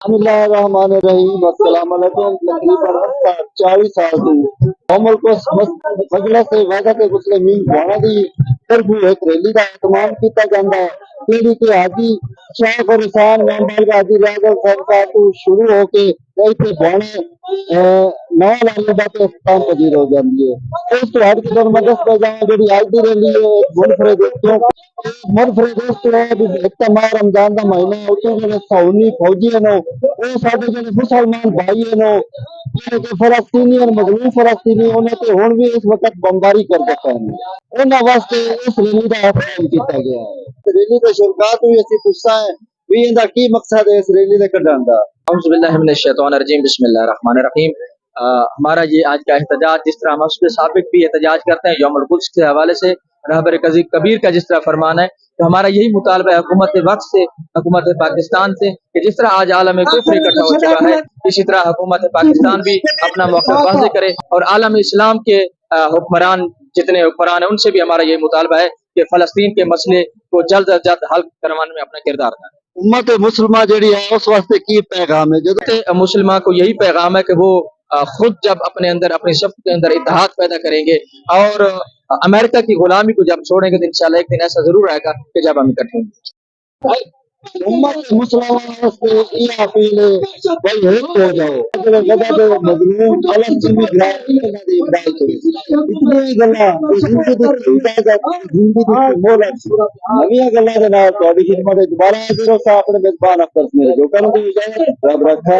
बिस्मिल्लाहिर्रहमानिर्रहीम। अस्सलाम वालेकुम। तकरीबन 40 साल से अमल को मजलिस से वहदत मुस्लिमीन घोड़ा दी तरफ एक रैली का एहतमाम किया जाता है। पीढ़ी के हाजी शाह और इंसान मोहम्मद हाजी राजा सरकार तो शुरू होके इतने घोड़े नौ लाने बातें इस्लाम पजीर हो जाती है। इस हट के मदद पर जाए जी आज की रैली है मुनफरद एक माह रमजान का महीना उतों जो साउनी फौजी नो वो साडे जो मुसलमान भाई नो फलस्तीनी और मजलूम फलस्तीनी उन्हें तो हुण भी इस वक्त बमबारी कर सकते हैं। उन्होंने वास्ते इस रैली का एहतमाम किया गया है। रैली का शुरुआत हुई असी पुछता है भी इनका की मकसद है इस रैली के कढ़ण का। औज़ुबिल्लाहिमिनश्शैतानिर्रजीम बिस्मिल्लाहिर्रहमानिर्रहीम। हमारा ये आज का एहतजाज जिस तरह हम उसके साबिक भी एहतजाज करते हैं यौमुल कुद्स के हवाले से रहबर कबीर का जिस तरह फरमान है, तो हमारा यही मुतालबा है हुकूमत वक्त से, हुकूमत पाकिस्तान से कि जिस तरह आज आलम कुफ्र इकट्ठा हो चुका है, इसी तरह हुकूमत पाकिस्तान भी अपना मौक़िफ़ वाज़ेह करे और आलम इस्लाम के हुक्मरान जितने हुक्मरान हैं उनसे भी हमारा यही मुतालबा है कि फ़लस्तीन के मसले को जल्द अज जल्द हल करवाने में अपना किरदार अदा करें। उम्मत मुसलमान जी है उस वास्ते की पैगाम है जो मुसलमान को यही पैगाम है कि वो खुद जब अपने अंदर अपने शब्द के अंदर इत्तेहाद पैदा करेंगे और अमेरिका की गुलामी को जब छोड़ेंगे तो इंशाल्लाह एक दिन ऐसा जरूर आएगा कि जब हम इकट्ठे होंगे। उम्मत मुसलमान वास्ते ये अपील है भाई एक हो जाओ अगर गदा दे मजलूम फलस्तीनी ग्रामीण दी इमदाद करो। इतनी गल्ला जिंदगी दी इजाजत जिंदगी दी मोहलत नवीं गल्ला दे नाल तुहाडी खिदमत दोबारा हाजिर हो सा अपने मेजबान अख्तर मेरे जो करन दी इजाजत रब रखा।